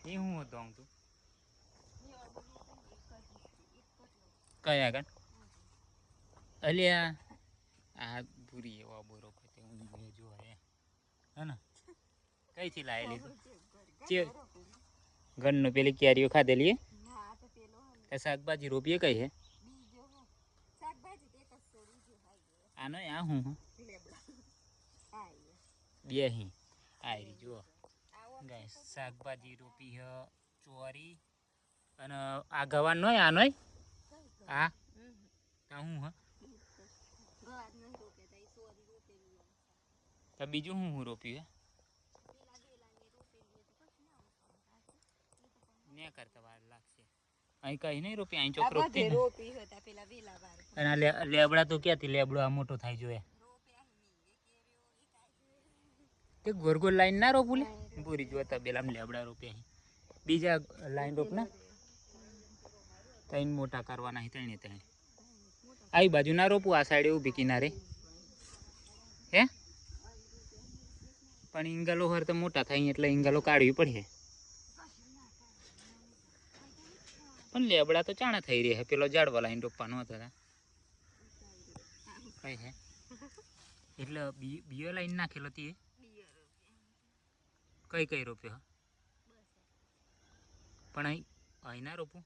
એ હું હતો આમ તું કઈ આગળ અલ્યા આ ભૂરી એવો બોરો ખતે હું જો હે ને કઈથી લાયેલી તું ઘરનું પેલી કેરીઓ ખાધેલી હે શાકભાજી રોપીએ કઈ હે આનો આ હું બે હી આયરી જુઓ ગાય શાકભાજી રોપી હ ચોરી અને આ ગવાર નો આનો આ હું હ તો બીજું હું રોપ્યું હે ને કરતા વાર લાગશે અહીં કઈ નહીં રોપી અહીં ચોક રોપતી અને લેબડા તો ક્યાંથી લેબડો આ મોટો થાય જોઈએ તે ગોર ગોર લાઈન ના રોપું લે પૂરી જોતા પેલા લેબડા રોપે બીજા લાઈન રોપ ના તૈન મોટા કરવાના તણે તણે આ બાજુ ના રોપું આ સાઈડ ઊભી કિનારે હે પણ ઈંગલો હર તો મોટા થાય એટલે ઈંગલો કાઢવી પડે પણ લેબડા તો ચાણા થઈ રહ્યા પેલો ઝાડવા લાઈન રોપવાનો હતો કઈ હે એટલે બીયો લાઈન નાખેલો તી કઈ કઈ રોપ્યો પણ અહીં ના રોપું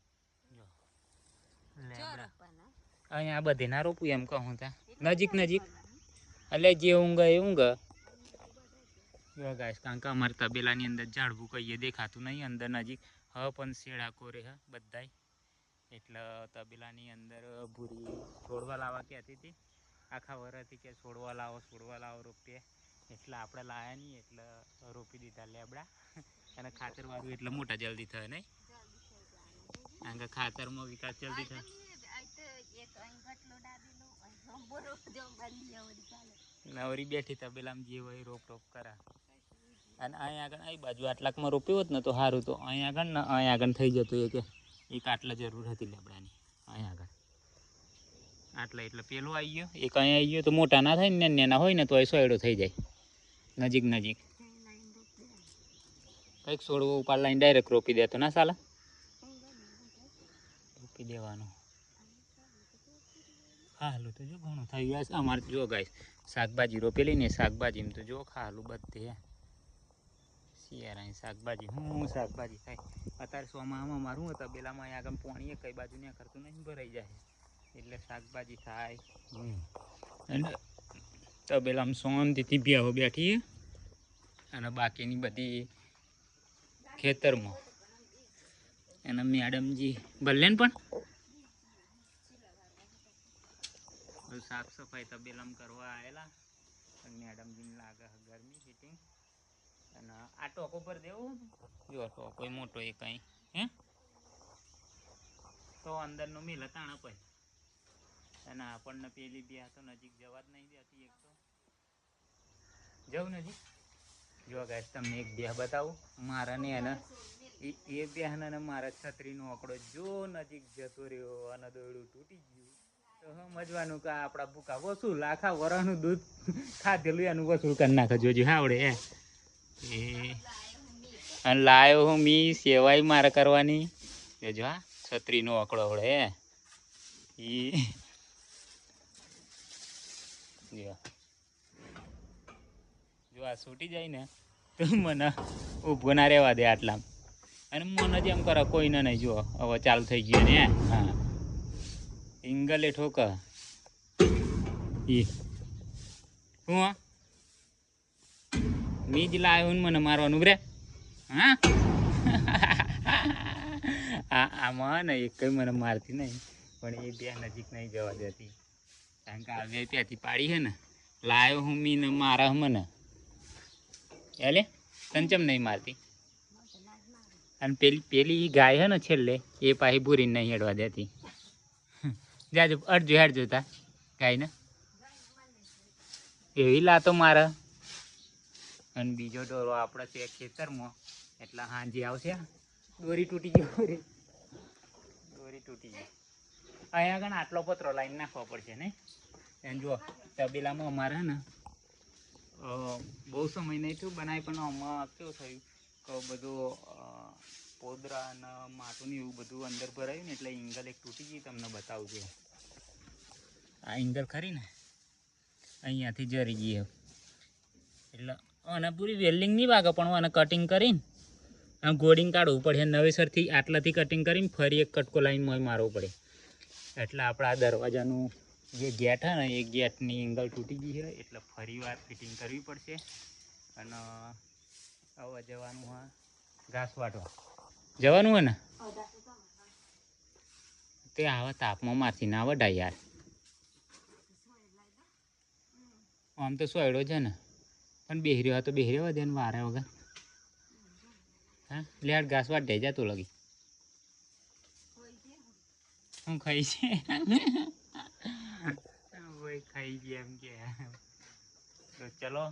અહીંયા બધે ના રોપું એમ કહું તા નજીક નજીક એટલે જે ઊંઘ એ ઊંઘ ગાઈસ કારણ કે અમારે તબેલાની અંદર ઝાડવું કહીએ દેખાતું નહીં અંદર નજીક હવે પણ શેડા કોરે હ બધાય એટલે તબેલાની અંદર ભૂરી છોડવા લાવવા કહેતી હતી આખા વરસથી કે છોડવા લાવો રોપીએ એટલે આપણે લાયા નહીં એટલે રોપી દીધા લેબડા અને ખાતરવાળું એટલે મોટા જલ્દી થાય નહીં કારણ કે ખાતરમાં વિકાસ જલ્દી થાય નવરી બેઠી તબેલામાં જે હોય રોપ કરા અને અહીં આગળ અહીં બાજુ આટલાકમાં રોપ્યો હોત ને તો સારું તો અહીં આગળ ને અહીં આગળ થઈ જતું એ કે એક આટલા જરૂર હતી લેબડાની અહીં આગળ આટલા એટલે પેલો આવી ગયો એક અહીં આવી ગયો તો મોટા ના થાય ને નેના હોય ને તો એ સોયડો થઈ જાય નજીક નજીક કંઈક છોડવો ઉપાડ લાઈને ડાયરેક્ટ રોપી દેતો ના સાલા રોપી દેવાનું ખાલું તો જો ઘણું થઈ ગયા અમારે જો ગાય શાકભાજી રોપેલી ને શાકભાજી તો જો ખાલું બધે શિયાળાની શાકભાજી હું શાકભાજી થાય અત્યારે સોમામાં મારું તબેલામાં આગળ પાણી કઈ બાજુ ને કરતું નહીં ભરાઈ જાય એટલે શાકભાજી થાય અને તબેલામાં શાંતિથી બેહો બેઠી અને બાકીની બધી ખેતરમાં અને મેડમજી ભલે ને પણ સાફ સફાઈ તબેલામાં કરવા આવેલા મેડમજીને લાગે ગરમી હીટિંગ અને આ ટોકો પર દેવું જો ટોકો મોટો એ કઈ હે તો અંદરનો મેલ તાણા પછી અને આપણને પેલી બે તો નજીક જવા જ નહીં દેતી એક તો જવું નજીક જો ગાઈસ તમને એક બે બતાવું મારા ને એને એ બેહન અને મારા છત્રીનો આંકડો જો નજીક જતો રહ્યો અને દોરડું તૂટી ગયું તો સમજવાનું કે આપણા ભૂકા વસૂલ આખા વરાનું દૂધ ખાધેલું એનું વસૂલ કરી નાખે જોજો આવડે એ અને લાયો હું મી સેવાય મારે કરવાની જોજો હા છત્રીનો આંકડો આવડે જો આ છૂટી જાય ને તો મને ઊભો ના રહેવા દે આટલા અને મને જ એમ કરે કોઈને નહીં જુઓ હવે ચાલુ થઈ ગયું ને હા ઇંગલે ઠોક હું મી જ લાવ્યો ને મને મારવાનું રે હા આમાં ને એક કઈ મને મારતી નહીં પણ એ બે નજીક નહીં જવા દેતી કારણ કે આવે ત્યાંથી પાડી છે ને લાવ્યો હું મી ને મારા મને એટલે સંચમ નહીં મારતી અને પેલી ગાય હે ને છેલ્લે એ પાછી ભૂરીને નહીં હેડવા દેતી જાજો અડજો હેડ જોતા ગાયને એવી લાતો મારે અને બીજો ડોરો આપણે છે ખેતરમાં એટલે હાંજી આવશે દોરી તૂટી ગઈ દોરી તૂટી ગઈ અહીંયા આગળ આટલો પતરો લાઈન નાખવો પડશે ને એમ જુઓ તબેલામાં અમારે ને બહુ સમય નહીં થયું બનાવી પણ આમાં કેવું થયું કે બધું પોદરા અને માટું ને એવું બધું અંદર ભરાયું ને એટલે એંગલ એક તૂટી ગઈ. તમને બતાવું છું. આ એંગલ ખરી ને અહીંયાથી જરી ગઈ એટલે આને પૂરી વેલ્ડિંગ નહીં વાગે પણ આને કટિંગ કરીને આમ ગોડિંગ કાઢવું પડે. નવેસરથી આટલાથી કટિંગ કરીને ફરી એક કટકો લાઈનમાં મારવો પડે. એટલે આપણે આ દરવાજાનું જે ગેટ છે ને એ ગેટની એંગલ તૂટી ગઈ છે એટલે ફરી વાર ફિટિંગ કરવી પડશે. અને હવે જવાનું હા ઘાસ વાટવા જવાનું હોય ને તે આવા તાપમાં મારથી ના વઢાય યાર. આમ તો સોયડો છે ને પણ બેહર્યો તો બેહર્યો દે ને વારે વગર. હા લેટ ઘાસ વાટ દઈ જતું લગી હું ખાઈ છે ખાઈ ગયા એમ કે. તો ચલો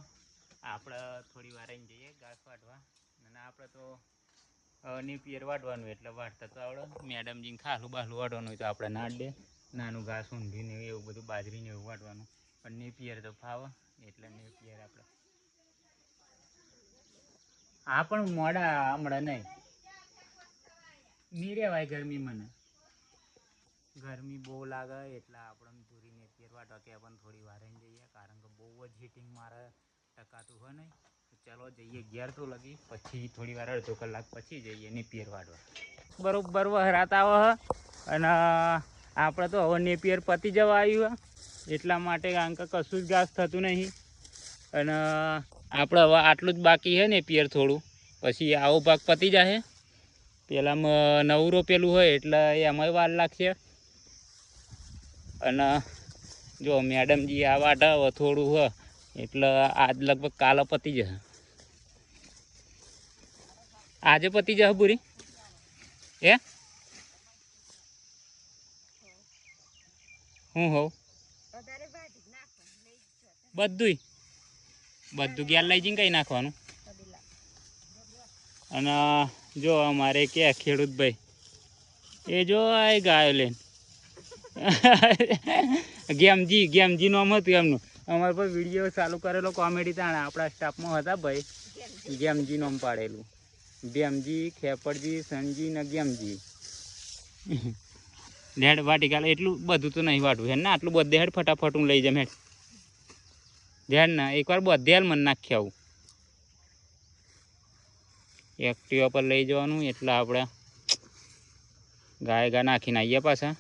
આપણે થોડી વાર આવીને જઈએ ઘાસ વાટવા. અને આપણે તો નેપિયર વાટવાનું એટલે વાટતા તો આવડે. મેડમજીને ખાલું બાલું વાટવાનું હોય તો આપણે ના દે. નાનું ઘાસ ઊંધીને એવું બધું બાજરીને એવું વાટવાનું પણ નેપિયર તો ફાવે એટલે નેપિયર આપણે. હા પણ મોડા હમણાં નહીં રહેવાય ગરમી. મને ગરમી બહુ લાગે એટલે આપણે પૂરી નેપિયર વાટવા કે પણ થોડી વાર આવીને જઈએ કારણ કે બહુ જ હીટિંગ મારે ટકાતું હોય નહીં. ચાલો જઈએ 11 તો લગી પછી થોડી વાર અડધો કલાક પછી જઈએ નેપિયર વાટવા. બરોબર વહરાત આવે અને આપણે તો હવે નેપિયર પતી જવા આવ્યું એટલા માટે કારણ કે કશું જ ઘાસ થતું નહીં. અને આપણે હવે આટલું જ બાકી છે નેપિયર થોડું પછી આવો ભાગ પતી જાય. પેલામાં નવું રોપેલું હોય એટલે એમાંય વાર લાગશે. અને જો મેડમજી આ વાટ હવે થોડું હોય એટલે આજ લગભગ કાલે પતી જશે. આજે પતી જશે પૂરી એ હું હોવ બધું ગેર લઈ જઈને કઈ નાખવાનું. અને જો અમારે કે ખેડૂત ભાઈ એ જો આ ગાયો લઈને ગેમજી નામ હતું એમનું. અમારે પર વિડીયો ચાલુ કરેલો કોમેડી તાણે આપણા સ્ટાફમાં હતા ભાઈ ગેમજી નામ પાડેલું. ગેમજી ખેપડજી સનજી ને ગેમજી હેડ વાટી કાલે એટલું બધું તો નહીં વાટવું હે ને આટલું બધે હેડ ફટાફટ હું લઈ જામ હેડ ધ્યાન ના એકવાર બધે હાલ મને નાખી આવું. એક્ટિવા પર લઈ જવાનું એટલે આપણે ગાય નાખીને આવીએ પાછા.